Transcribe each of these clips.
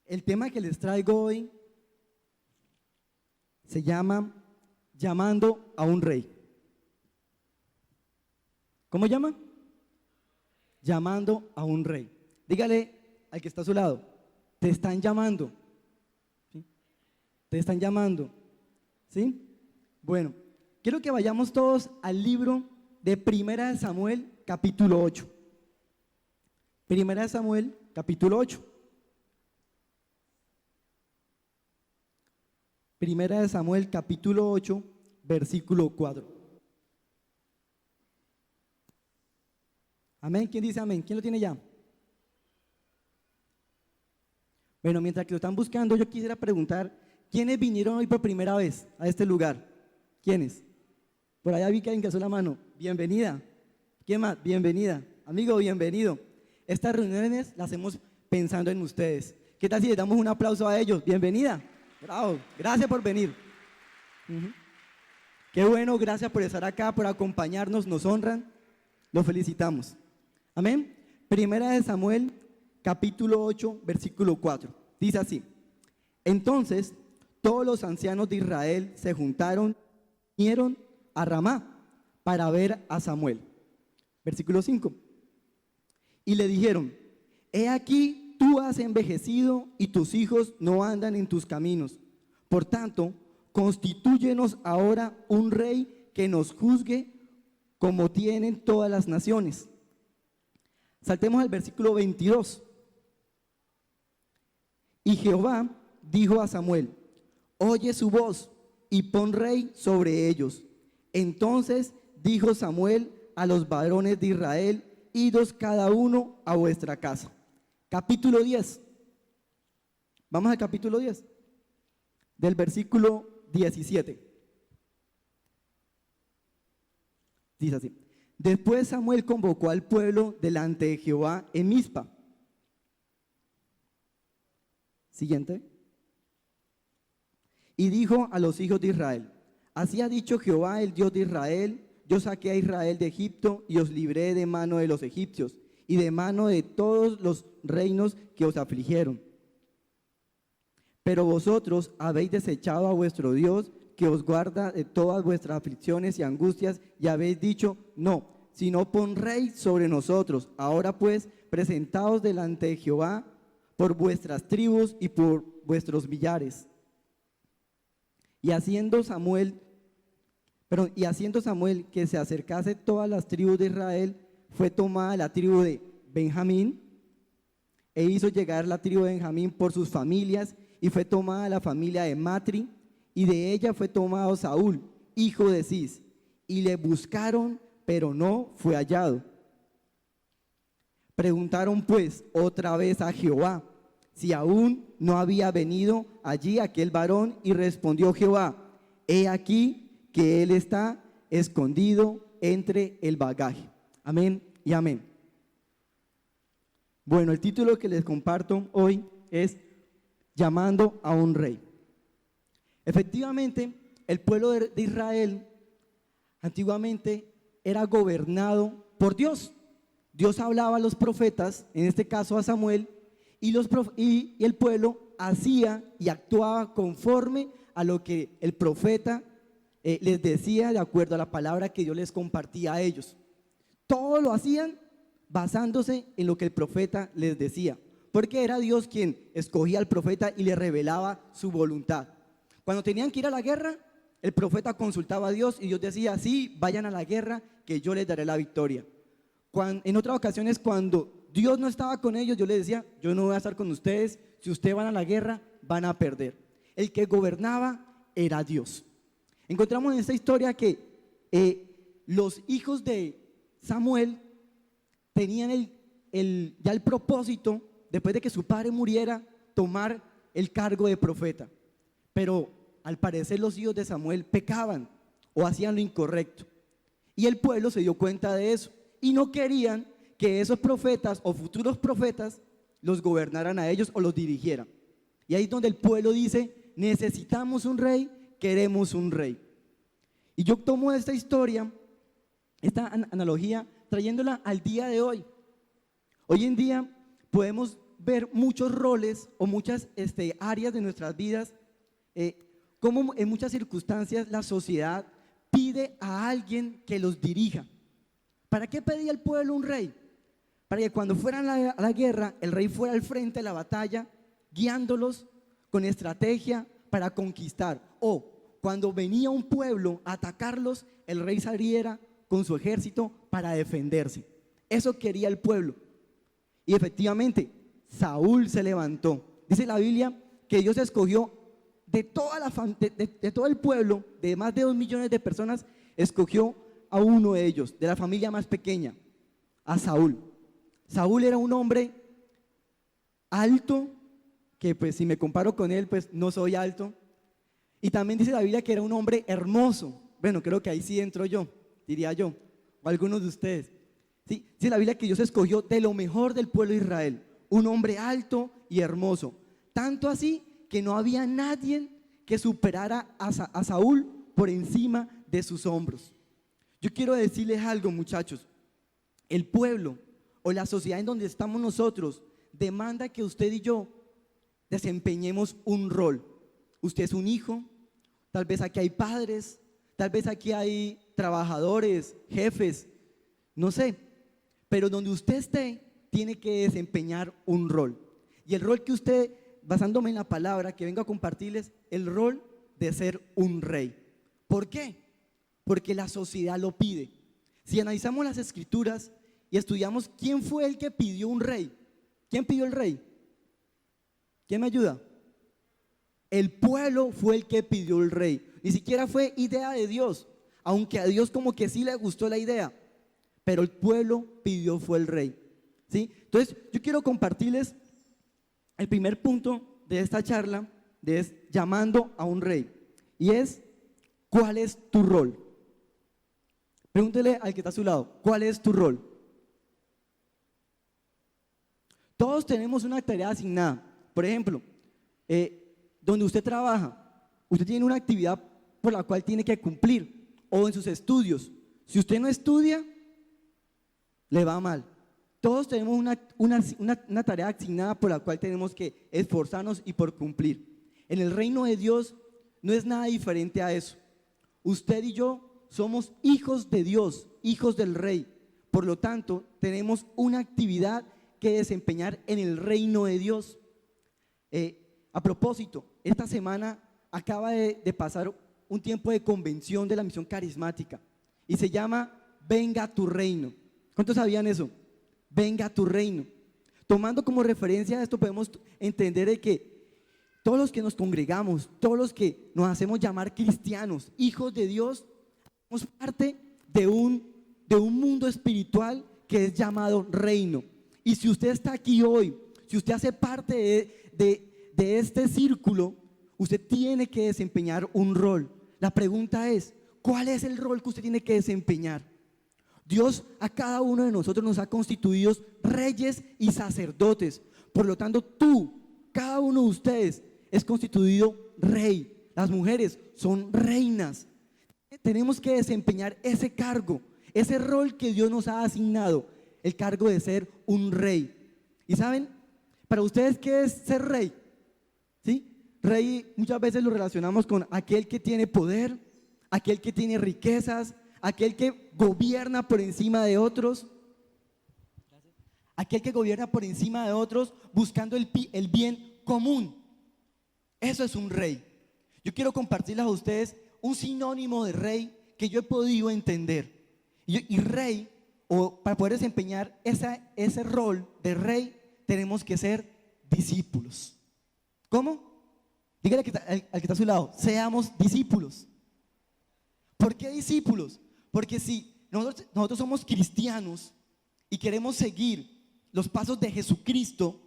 El tema que les traigo hoy se llama Llamando a un Rey. ¿Cómo llama? Llamando a un Rey. Dígale al que está a su lado, te están llamando. ¿Sí? Te están llamando. ¿Sí? Bueno, quiero que vayamos todos al libro de Primera de Samuel, capítulo 8. Primera de Samuel, capítulo 8. Primera de Samuel, capítulo 8, versículo 4. Amén. ¿Quién dice amén? ¿Quién lo tiene ya? Bueno, mientras que lo están buscando, yo quisiera preguntar, ¿quiénes vinieron hoy por primera vez a este lugar? ¿Quiénes? Por allá vi que alguien que alzó la mano. Bienvenida. ¿Quién más? Bienvenida. Amigo, bienvenido. Estas reuniones las hacemos pensando en ustedes. ¿Qué tal si les damos un aplauso a ellos? Bienvenida. Bravo. Gracias por venir. Qué bueno, gracias por estar acá, por acompañarnos, nos honran. Los felicitamos. Amén. Primera de Samuel, capítulo 8, versículo 4. Dice así: entonces todos los ancianos de Israel se juntaron, vinieron a Ramá para ver a Samuel. Versículo 5. Y le dijeron: he aquí, tú has envejecido y tus hijos no andan en tus caminos. Por tanto, constitúyenos ahora un rey que nos juzgue como tienen todas las naciones. Saltemos al versículo 22. Y Jehová dijo a Samuel: oye su voz y pon rey sobre ellos. Entonces dijo Samuel a los varones de Israel: idos cada uno a vuestra casa. Capítulo 10. Vamos al capítulo 10, del versículo 17. Dice así: después Samuel convocó al pueblo delante de Jehová en Mizpa. Siguiente. Y dijo a los hijos de Israel: así ha dicho Jehová, el Dios de Israel: yo saqué a Israel de Egipto y os libré de mano de los egipcios y de mano de todos los reinos que os afligieron. Pero vosotros habéis desechado a vuestro Dios, que os guarda de todas vuestras aflicciones y angustias, y habéis dicho: no, sino pon rey sobre nosotros. Ahora pues, presentaos delante de Jehová por vuestras tribus y por vuestros millares. Y haciendo Samuel que se acercase todas las tribus de Israel, fue tomada la tribu de Benjamín, e hizo llegar la tribu de Benjamín por sus familias, y fue tomada la familia de Matri, y de ella fue tomado Saúl, hijo de Cis, y le buscaron, pero no fue hallado. Preguntaron pues otra vez a Jehová si aún no había venido allí aquel varón, y respondió Jehová: he aquí que él está escondido entre el bagaje. Amén y amén. Bueno, el título que les comparto hoy es Llamando a un Rey. Efectivamente, el pueblo de Israel antiguamente era gobernado por Dios. Dios hablaba a los profetas, en este caso a Samuel, y el pueblo hacía y actuaba conforme a lo que el profeta les decía, de acuerdo a la palabra que Dios les compartía a ellos. Todo lo hacían basándose en lo que el profeta les decía, porque era Dios quien escogía al profeta y le revelaba su voluntad. Cuando tenían que ir a la guerra, el profeta consultaba a Dios y Dios decía: sí, vayan a la guerra, que yo les daré la victoria. En otras ocasiones, cuando Dios no estaba con ellos, Dios les decía: yo no voy a estar con ustedes, si ustedes van a la guerra, van a perder. El que gobernaba era Dios. Encontramos en esta historia que los hijos de Samuel tenían ya el propósito, después de que su padre muriera, tomar el cargo de profeta. Pero al parecer los hijos de Samuel pecaban o hacían lo incorrecto. Y el pueblo se dio cuenta de eso y no querían que esos profetas o futuros profetas los gobernaran a ellos o los dirigieran. Y ahí es donde el pueblo dice: necesitamos un rey, queremos un rey. Y yo tomo esta historia, esta analogía, trayéndola al día de hoy. Hoy en día podemos ver muchos roles o muchas áreas de nuestras vidas, como en muchas circunstancias la sociedad pide a alguien que los dirija. ¿Para qué pedía el pueblo un rey? Para que cuando fueran a la guerra, el rey fuera al frente de la batalla, guiándolos con estrategia para conquistar. O cuando venía un pueblo a atacarlos, el rey saliera con su ejército para defenderse. Eso quería el pueblo. Y efectivamente, Saúl se levantó. Dice la Biblia que Dios escogió de todo el pueblo, de más de 2 millones de personas, escogió a uno de ellos, de la familia más pequeña, a Saúl. Saúl era un hombre alto, que pues si me comparo con él, pues no soy alto. Y también dice la Biblia que era un hombre hermoso. Bueno, creo que ahí sí entro yo, diría yo, o algunos de ustedes. Sí, dice la Biblia que Dios escogió de lo mejor del pueblo de Israel, un hombre alto y hermoso. Tanto así que no había nadie que superara a Saúl por encima de sus hombros. Yo quiero decirles algo, muchachos. El pueblo o la sociedad en donde estamos nosotros demanda que usted y yo desempeñemos un rol. Usted es un hijo, tal vez aquí hay padres, tal vez aquí hay trabajadores, jefes, no sé, pero donde usted esté tiene que desempeñar un rol. Y el rol que usted, basándome en la palabra que vengo a compartirles, el rol de ser un rey. ¿Por qué? Porque la sociedad lo pide. Si analizamos las escrituras y estudiamos quién fue el que pidió un rey, ¿quién pidió el rey? ¿Quién me ayuda? El pueblo fue el que pidió el rey. Ni siquiera fue idea de Dios, aunque a Dios como que sí le gustó la idea, pero el pueblo pidió fue el rey. ¿Sí? Entonces yo quiero compartirles el primer punto de esta charla, llamando a un rey, y es: ¿cuál es tu rol? Pregúntele al que está a su lado, ¿cuál es tu rol? Todos tenemos una tarea asignada. Por ejemplo, donde usted trabaja, usted tiene una actividad por la cual tiene que cumplir, o en sus estudios. Si usted no estudia, le va mal. Todos tenemos una tarea asignada por la cual tenemos que esforzarnos y por cumplir. En el reino de Dios no es nada diferente a eso. Usted y yo somos hijos de Dios, hijos del Rey. Por lo tanto, tenemos una actividad que desempeñar en el reino de Dios. A propósito, esta semana acaba de pasar un tiempo de convención de la misión carismática y se llama Venga a tu reino. ¿Cuántos sabían eso? Venga a tu reino. Tomando como referencia esto, podemos entender de que todos los que nos congregamos, todos los que nos hacemos llamar cristianos, hijos de Dios, somos parte de un mundo espiritual que es llamado reino. Y si usted está aquí hoy, si usted hace parte de este círculo, usted tiene que desempeñar un rol. La pregunta es: ¿cuál es el rol que usted tiene que desempeñar? Dios a cada uno de nosotros nos ha constituido reyes y sacerdotes. Por lo tanto, cada uno de ustedes es constituido rey. Las mujeres son reinas. Tenemos que desempeñar ese cargo, ese rol que Dios nos ha asignado, el cargo de ser un rey. ¿Y saben? Para ustedes, ¿qué es ser rey? ¿Sí? Rey muchas veces lo relacionamos con aquel que tiene poder, aquel que tiene riquezas, aquel que gobierna por encima de otros, aquel que gobierna por encima de otros buscando el bien común. Eso es un rey. Yo quiero compartirles a ustedes un sinónimo de rey que yo he podido entender. Y rey, o para poder desempeñar ese rol de rey, tenemos que ser discípulos. ¿Cómo? Dígale al que está a su lado: seamos discípulos. ¿Por qué discípulos? Porque si nosotros somos cristianos y queremos seguir los pasos de Jesucristo,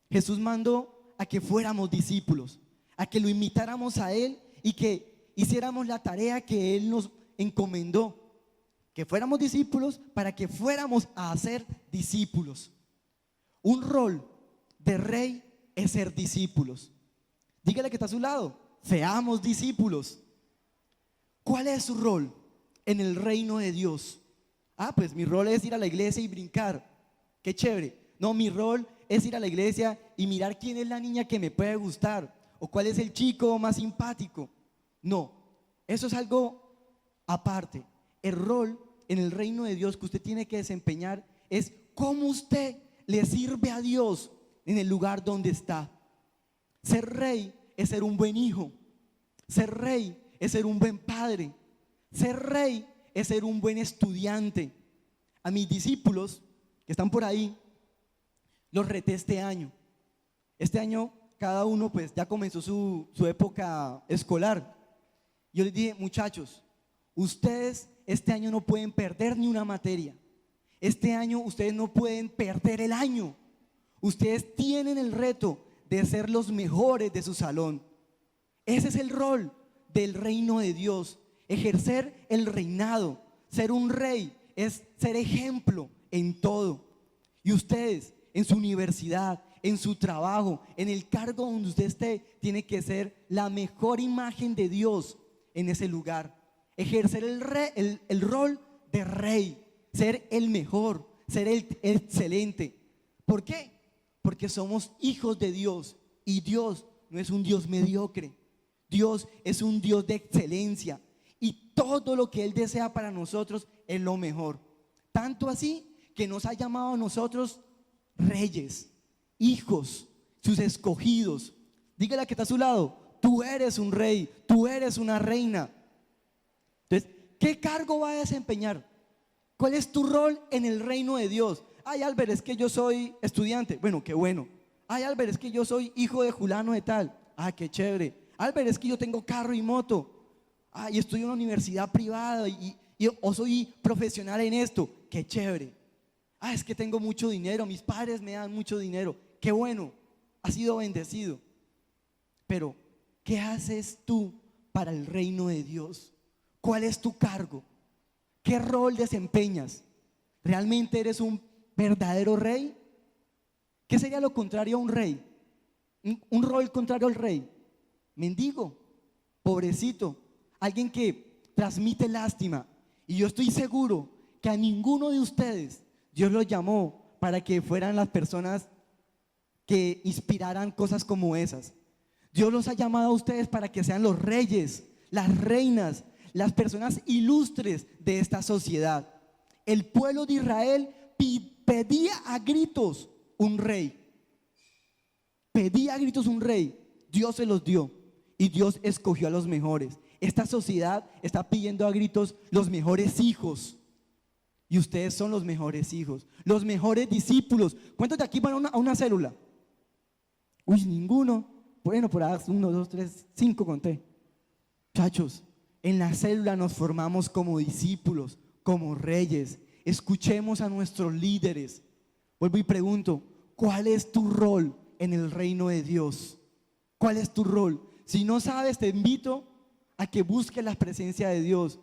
Jesús mandó a que fuéramos discípulos, a que lo imitáramos a Él y que hiciéramos la tarea que Él nos encomendó, que fuéramos discípulos para que fuéramos a hacer discípulos. Un rol de rey es ser discípulos. Dígale que está a su lado: seamos discípulos. ¿Cuál es su rol en el reino de Dios? Pues mi rol es ir a la iglesia y brincar. Qué chévere. No, mi rol es ir a la iglesia y mirar quién es la niña que me puede gustar o cuál es el chico más simpático. No, eso es algo aparte. El rol en el reino de Dios que usted tiene que desempeñar es cómo usted le sirve a Dios en el lugar donde está. Ser rey es ser un buen hijo. Ser rey es ser un buen padre. Ser rey es ser un buen estudiante. A mis discípulos que están por ahí, los reté este año. Este año cada uno pues ya comenzó su época escolar. Yo les dije, muchachos, ustedes este año no pueden perder ni una materia. Este año ustedes no pueden perder el año. Ustedes tienen el reto de ser los mejores de su salón. Ese es el rol del reino de Dios. Ejercer el reinado, ser un rey, es ser ejemplo en todo. Y ustedes en su universidad, en su trabajo, en el cargo donde usted esté, tiene que ser la mejor imagen de Dios en ese lugar. Ejercer el rol de rey, ser el mejor, ser el excelente. ¿Por qué? Porque somos hijos de Dios y Dios no es un Dios mediocre. Dios es un Dios de excelencia y todo lo que Él desea para nosotros es lo mejor. Tanto así que nos ha llamado a nosotros reyes, hijos, sus escogidos. Dígale a que está a su lado, tú eres un rey, tú eres una reina. Entonces, ¿qué cargo va a desempeñar? ¿Cuál es tu rol en el reino de Dios? Ay, Albert, es que yo soy estudiante. Bueno, qué bueno. Ay, Albert, es que yo soy hijo de fulano de tal. Ah, qué chévere. Albert, es que yo tengo carro y moto. Ay, estudio en una universidad privada o soy profesional en esto. Qué chévere. Ah, es que tengo mucho dinero, mis padres me dan mucho dinero. Qué bueno, has sido bendecido. Pero, ¿qué haces tú para el reino de Dios? ¿Cuál es tu cargo? ¿Qué rol desempeñas? ¿Realmente eres un verdadero rey? ¿Qué sería lo contrario a un rey? Un rol contrario al rey. Mendigo, pobrecito, alguien que transmite lástima. Y yo estoy seguro que a ninguno de ustedes Dios los llamó para que fueran las personas que inspiraran cosas como esas. Dios los ha llamado a ustedes para que sean los reyes, las reinas, las personas ilustres de esta sociedad. El pueblo de Israel pedía a gritos un rey. Pedía a gritos un rey. Dios se los dio y Dios escogió a los mejores. Esta sociedad está pidiendo a gritos los mejores hijos. Y ustedes son los mejores hijos, los mejores discípulos. ¿Cuántos de aquí van a una célula? Uy, ninguno. Bueno, por ahí 1, 2, 3, 5 conté. Muchachos, en la célula nos formamos como discípulos, como reyes. Escuchemos a nuestros líderes. Vuelvo y pregunto, ¿cuál es tu rol en el reino de Dios? ¿Cuál es tu rol? Si no sabes, te invito a que busques la presencia de Dios.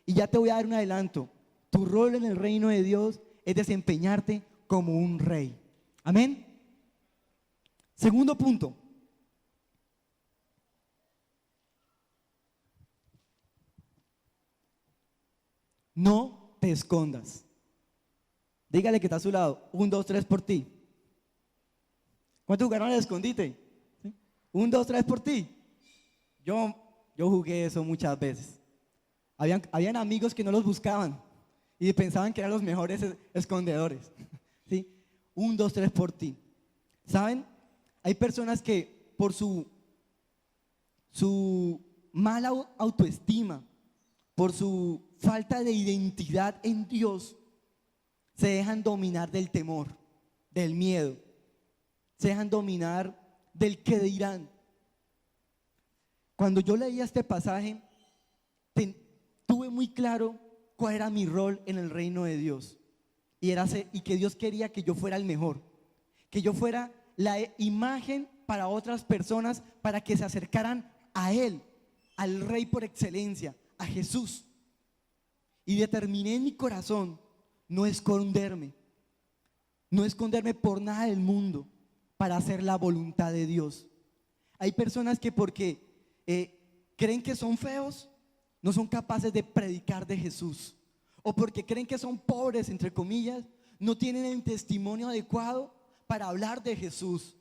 Y ya te voy a dar un adelanto. Tu rol en el reino de Dios es desempeñarte como un rey. Amén. Segundo punto. No te escondas. Dígale que está a su lado. 1, 2, 3 por ti. ¿Cuántos jugaron al escondite? ¿Sí? 1, 2, 3 por ti. Yo jugué eso muchas veces. Habían amigos que no los buscaban y pensaban que eran los mejores escondedores. ¿Sí? 1, 2, 3 por ti. ¿Saben? Hay personas que por su mala autoestima, por su falta de identidad en Dios, se dejan dominar del temor, del miedo, se dejan dominar del qué dirán. Cuando yo leía este pasaje, tuve muy claro cuál era mi rol en el reino de Dios. Y que Dios quería que yo fuera el mejor, que yo fuera la imagen para otras personas, para que se acercaran a Él, al Rey por excelencia, a Jesús. Y determiné en mi corazón no esconderme por nada del mundo, para hacer la voluntad de Dios. Hay personas que porque creen que son feos, no son capaces de predicar de Jesús, o porque creen que son pobres, entre comillas, no tienen el testimonio adecuado para hablar de Jesús,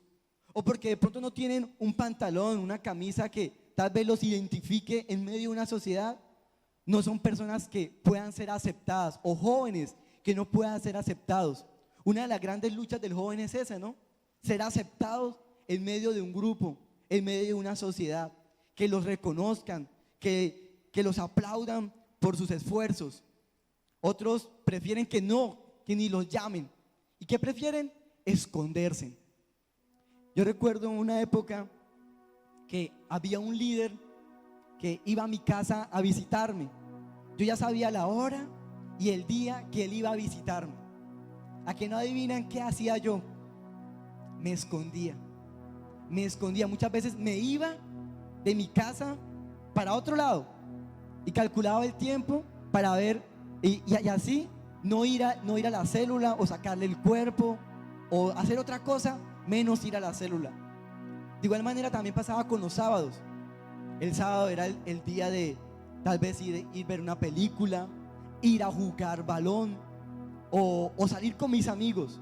o porque de pronto no tienen un pantalón, una camisa que tal vez los identifique en medio de una sociedad, no son personas que puedan ser aceptadas, o jóvenes que no puedan ser aceptados. Una de las grandes luchas del joven es esa, ¿no? Ser aceptados en medio de un grupo, en medio de una sociedad, que los reconozcan, que los aplaudan por sus esfuerzos. Otros prefieren que ni los llamen. ¿Y qué prefieren? Esconderse. Yo recuerdo en una época que había un líder que iba a mi casa a visitarme. Yo ya sabía la hora y el día que él iba a visitarme. ¿A que no adivinan qué hacía yo? Me escondía. Muchas veces me iba de mi casa para otro lado y calculaba el tiempo para ver y así no ir a la célula o sacarle el cuerpo o hacer otra cosa menos ir a la célula. De igual manera también pasaba con los sábados. El sábado era el día de tal vez ir a ver una película, ir a jugar balón o salir con mis amigos.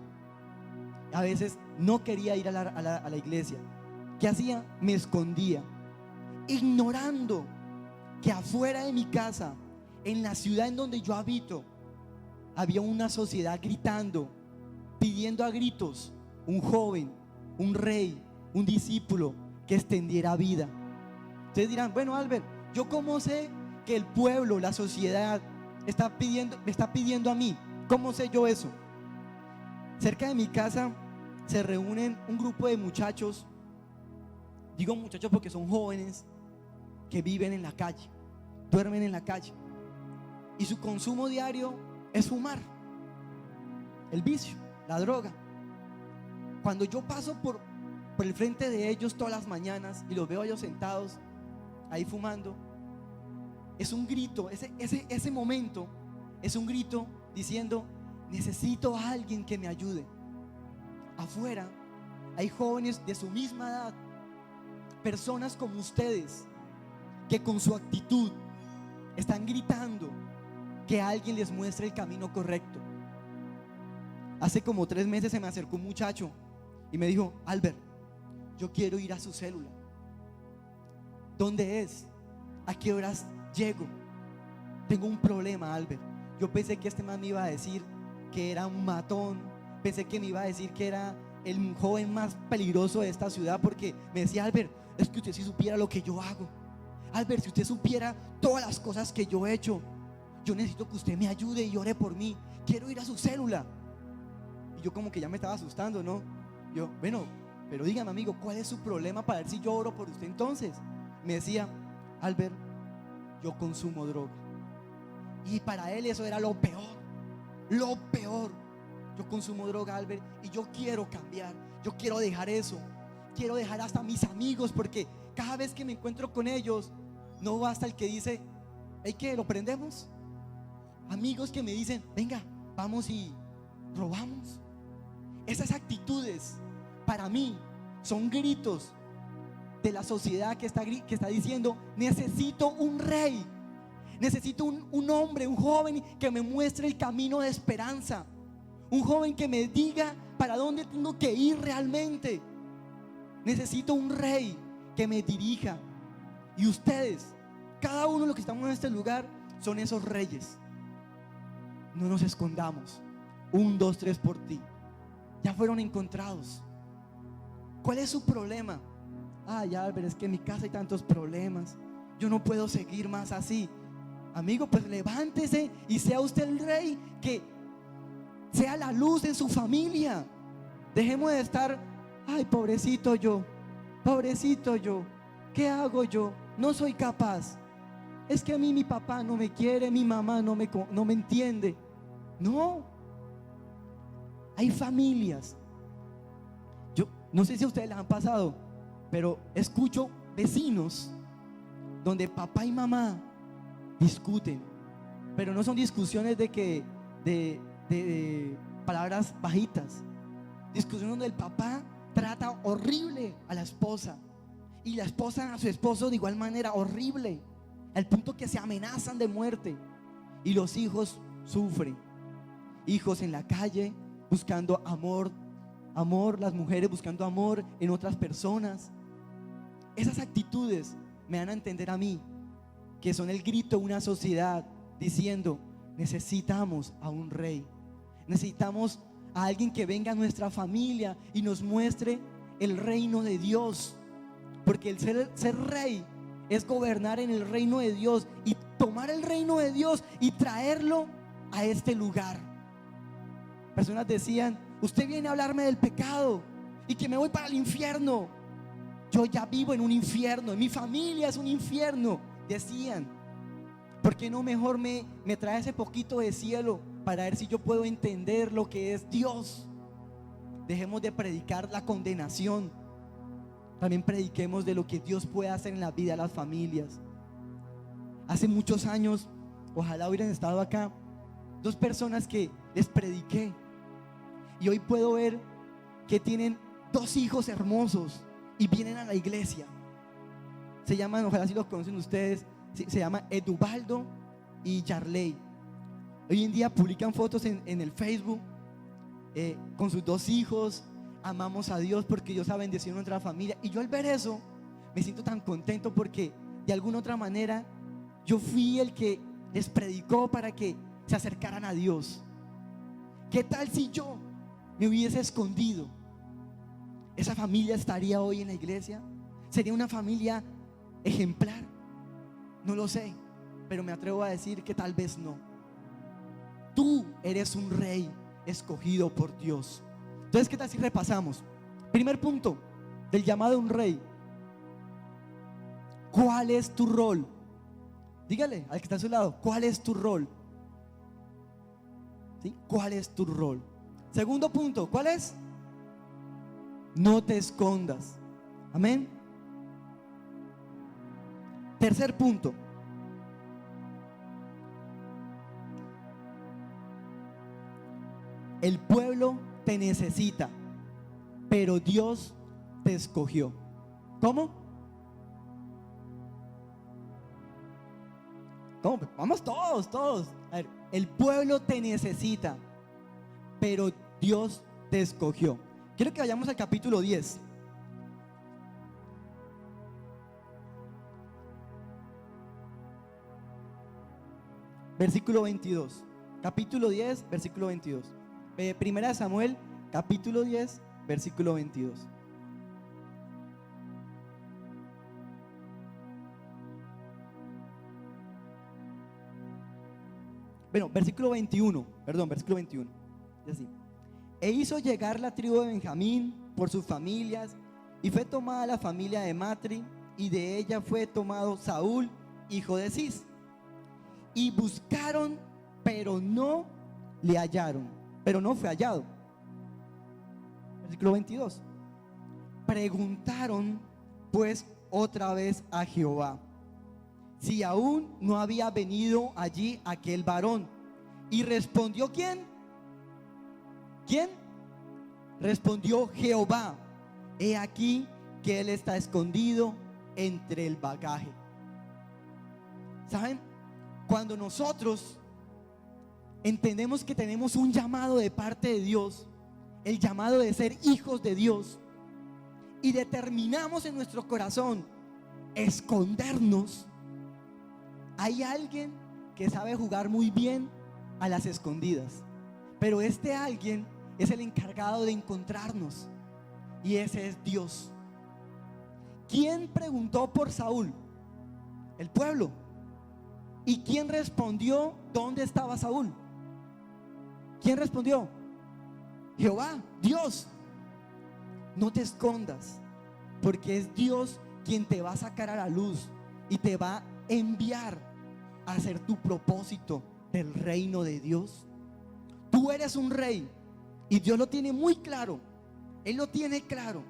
A veces no quería ir a la iglesia. ¿Qué hacía? Me escondía, ignorando que afuera de mi casa, en la ciudad en donde yo habito, había una sociedad gritando, pidiendo a gritos un joven, un rey, un discípulo que extendiera vida. Ustedes dirán, bueno, Albert, ¿yo cómo sé que el pueblo, la sociedad me está pidiendo a mí? ¿Cómo sé yo eso? Cerca de mi casa se reúnen un grupo de muchachos. Digo muchachos porque son jóvenes que viven en la calle, duermen en la calle, y su consumo diario es fumar, el vicio, la droga. Cuando yo paso por el frente de ellos todas las mañanas y los veo a ellos sentados ahí fumando, es un grito, ese momento es un grito diciendo: necesito a alguien que me ayude. Afuera hay jóvenes de su misma edad, personas como ustedes, que con su actitud están gritando que alguien les muestre el camino correcto. Hace como 3 meses se me acercó un muchacho y me dijo: Albert, yo quiero ir a su célula. ¿Dónde es? ¿A qué horas llego? Tengo un problema, Albert. Yo pensé que este man me iba a decir que era un matón, pensé que me iba a decir que era el joven más peligroso de esta ciudad, porque me decía: Albert, es que usted si supiera lo que yo hago. Albert, si usted supiera todas las cosas que yo he hecho, yo necesito que usted me ayude y ore por mí. Quiero ir a su célula. Y yo como que ya me estaba asustando, ¿no? Yo, bueno, pero dígame, amigo, ¿cuál es su problema para ver si yo oro por usted entonces? Me decía: Albert, yo consumo droga. Y para él eso era lo peor. Lo peor. Yo consumo droga, Albert, y yo quiero cambiar. Yo quiero dejar eso. Quiero dejar hasta mis amigos, porque cada vez que me encuentro con ellos, no basta el que dice: ¿hay que lo prendemos? Amigos que me dicen: venga, vamos y robamos. Esas actitudes para mí son gritos de la sociedad que está diciendo: necesito un rey, necesito un hombre, un joven que me muestre el camino de esperanza, un joven que me diga para dónde tengo que ir realmente. Necesito un rey que me dirija. Y ustedes, cada uno de los que estamos en este lugar, son esos reyes. No nos escondamos. 1, 2, 3 por ti. Ya fueron encontrados. ¿Cuál es su problema? Ya, Albert, es que en mi casa hay tantos problemas. Yo no puedo seguir más así. Amigo, pues levántese y sea usted el rey, que sea la luz en su familia. Dejemos de estar: ay, pobrecito yo, ¿qué hago yo? No soy capaz. Es que a mí mi papá no me quiere, mi mamá no me entiende. No. Hay familias, yo no sé si a ustedes les han pasado, pero escucho vecinos donde papá y mamá discuten, pero no son discusiones de palabras bajitas, discusiones donde el papá trata horrible a la esposa y la esposa a su esposo de igual manera horrible, al punto que se amenazan de muerte, y los hijos sufren. Hijos en la calle buscando amor amor, las mujeres buscando amor en otras personas. Esas actitudes me dan a entender a mí que son el grito de una sociedad diciendo: necesitamos a un rey, necesitamos a alguien que venga a nuestra familia y nos muestre el reino de Dios. Porque el ser rey es gobernar en el reino de Dios y tomar el reino de Dios y traerlo a este lugar. Personas decían: usted viene a hablarme del pecado y que me voy para el infierno. Yo ya vivo en un infierno, mi familia es un infierno, decían. ¿Por qué no mejor me trae ese poquito de cielo para ver si yo puedo entender lo que es Dios? Dejemos de predicar la condenación. También prediquemos de lo que Dios puede hacer en la vida de las familias. Hace muchos años, ojalá hubieran estado acá, dos personas que les prediqué, y hoy puedo ver que tienen dos hijos hermosos y vienen a la iglesia. Se llaman, ojalá si los conocen ustedes, se llama Edubaldo y Yarley. Hoy en día publican fotos en el Facebook con sus dos hijos. Amamos a Dios porque Dios ha bendecido a nuestra familia. Y yo al ver eso me siento tan contento porque de alguna otra manera yo fui el que les predicó para que se acercaran a Dios. ¿Qué tal si yo me hubiese escondido? ¿Esa familia estaría hoy en la iglesia? ¿Sería una familia ejemplar? No lo sé, pero me atrevo a decir que tal vez no. Tú eres un rey escogido por Dios. Entonces, ¿qué tal si repasamos? Primer punto del llamado de un rey. ¿Cuál es tu rol? Dígale al que está a su lado, ¿cuál es tu rol? ¿Sí? ¿Cuál es tu rol? Segundo punto, ¿cuál es? No te escondas. Amén. Tercer punto, el pueblo te necesita, pero Dios te escogió. ¿Cómo? ¿Cómo? Vamos todos. A ver, el pueblo te necesita, pero Dios te escogió. Quiero que vayamos al capítulo 10. Versículo 22. Capítulo 10, versículo 22. Primera de Samuel, capítulo 10, versículo 22. Bueno, versículo 21. Es así. E hizo llegar la tribu de Benjamín por sus familias, y fue tomada la familia de Matri, y de ella fue tomado Saúl, hijo de Cis. Y buscaron, pero no le hallaron, pero no fue hallado. Versículo 22. Preguntaron pues otra vez a Jehová si aún no había venido allí aquel varón. Y respondió ¿quién? ¿Quién? Respondió Jehová: he aquí que él está escondido entre el bagaje. ¿Saben? Cuando nosotros entendemos que tenemos un llamado de parte de Dios, el llamado de ser hijos de Dios, y determinamos en nuestro corazón escondernos, hay alguien que sabe jugar muy bien a las escondidas, pero este alguien es el encargado de encontrarnos, y ese es Dios. ¿Quién preguntó por Saúl? El pueblo. ¿Y quién respondió dónde estaba Saúl? ¿Quién respondió? Jehová, Dios. No te escondas, porque es Dios quien te va a sacar a la luz y te va a enviar a hacer tu propósito del reino de Dios. Tú eres un rey y Dios lo tiene muy claro. Él lo tiene claro,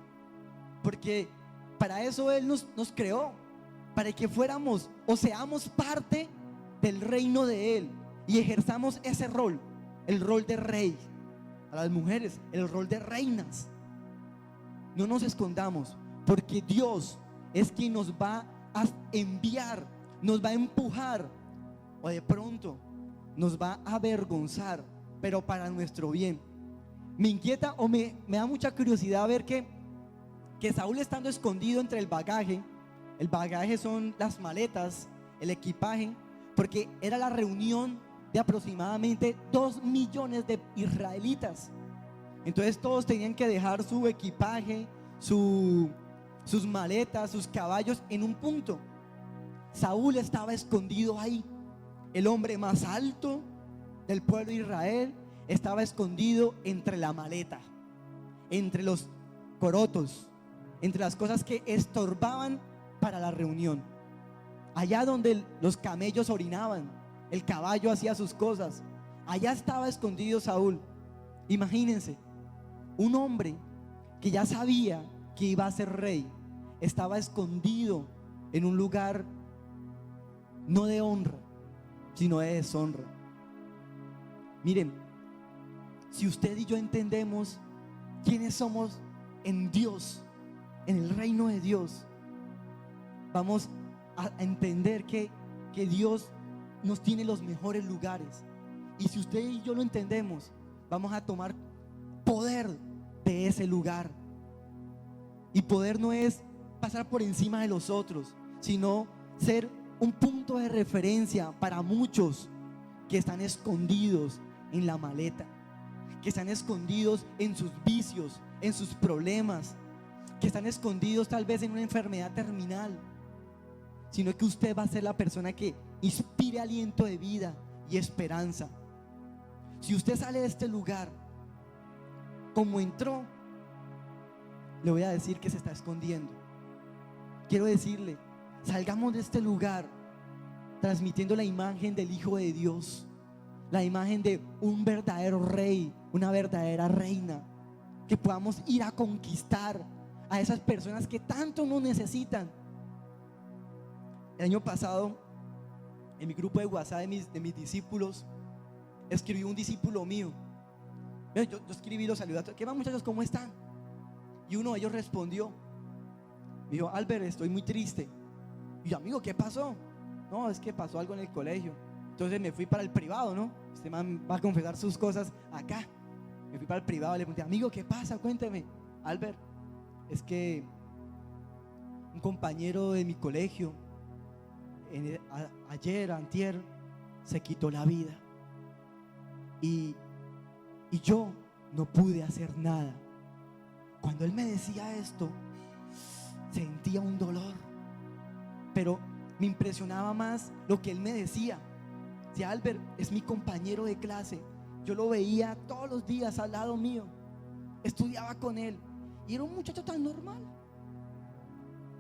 porque para eso Él nos creó, para que fuéramos o seamos parte del reino de Él y ejerzamos ese rol, el rol de rey. A las mujeres, el rol de reinas. No nos escondamos, porque Dios es quien nos va a enviar, nos va a empujar, o de pronto nos va a avergonzar, pero para nuestro bien, me inquieta o me da mucha curiosidad ver que Saúl, estando escondido entre el bagaje son las maletas, el equipaje, porque era la reunión de aproximadamente 2 millones de israelitas. Entonces todos tenían que dejar su equipaje, sus maletas, sus caballos en un punto. Saúl estaba escondido ahí. El hombre más alto del pueblo de Israel estaba escondido entre la maleta, entre los corotos, entre las cosas que estorbaban para la reunión. Allá donde los camellos orinaban, el caballo hacía sus cosas, allá estaba escondido Saúl. Imagínense, un hombre que ya sabía que iba a ser rey, estaba escondido en un lugar no de honra, sino de deshonra. Miren, si usted y yo entendemos quiénes somos en Dios, en el reino de Dios, vamos a entender que Dios nos tiene los mejores lugares. Y si usted y yo lo entendemos, vamos a tomar poder de ese lugar. Y poder no es pasar por encima de los otros, sino ser un punto de referencia para muchos que están escondidos en la maleta, que están escondidos en sus vicios, en sus problemas, que están escondidos tal vez en una enfermedad terminal, sino que usted va a ser la persona que inspire aliento de vida y esperanza. Si usted sale de este lugar como entró, le voy a decir que se está escondiendo. Quiero decirle, salgamos de este lugar transmitiendo la imagen del Hijo de Dios, la imagen de un verdadero rey, una verdadera reina, que podamos ir a conquistar a esas personas que tanto nos necesitan. El año pasado, en mi grupo de WhatsApp de mis discípulos, escribí un discípulo mío. Yo escribí los saludos: ¿qué más, muchachos? ¿Cómo están? Y uno de ellos respondió, me dijo: Albert, estoy muy triste. Y yo: amigo, ¿qué pasó? No, es que pasó algo en el colegio. Entonces me fui para el privado, ¿no? Este man va a confesar sus cosas acá. Me fui para el privado, le pregunté: amigo, ¿qué pasa? Cuénteme. Albert, es que un compañero de mi colegio ayer, antier, se quitó la vida. Y yo no pude hacer nada. Cuando él me decía esto, sentía un dolor, pero me impresionaba más lo que él me decía. Si Albert es mi compañero de clase, yo lo veía todos los días al lado mío, estudiaba con él y era un muchacho tan normal.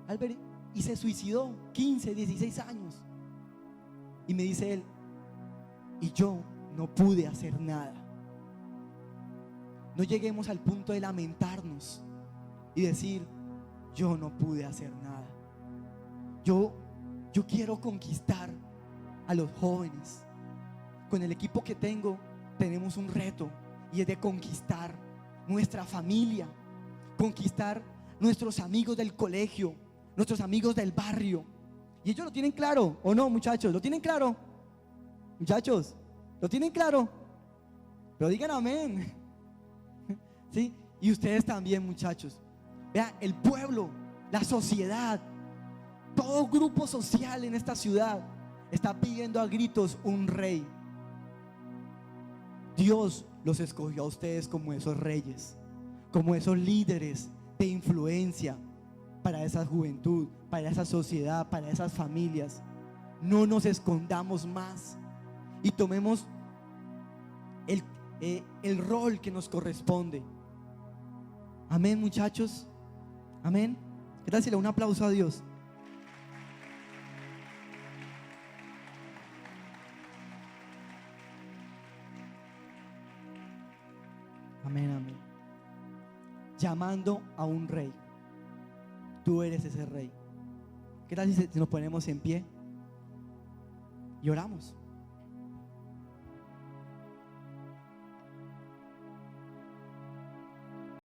Albert, y se suicidó, 15, 16 años. Y me dice él: y yo no pude hacer nada. No lleguemos al punto de lamentarnos y decir: yo no pude hacer nada. Yo quiero conquistar a los jóvenes. Con el equipo que tenemos un reto, y es de conquistar nuestra familia, conquistar nuestros amigos del colegio, nuestros amigos del barrio. Y ellos lo tienen claro, ¿o no, muchachos? ¿Lo tienen claro? Muchachos, ¿lo tienen claro? Pero digan amén. ¿Sí? Y ustedes también, muchachos. Vean, el pueblo, la sociedad, todo grupo social en esta ciudad está pidiendo a gritos un rey. Dios los escogió a ustedes como esos reyes, como esos líderes de influencia para esa juventud, para esa sociedad, para esas familias. No nos escondamos más y tomemos el rol que nos corresponde. Amén, muchachos. Amén. Gracias, un aplauso a Dios. Amén, amén. Llamando a un rey. Tú eres ese rey. ¿Qué tal si nos ponemos en pie y oramos?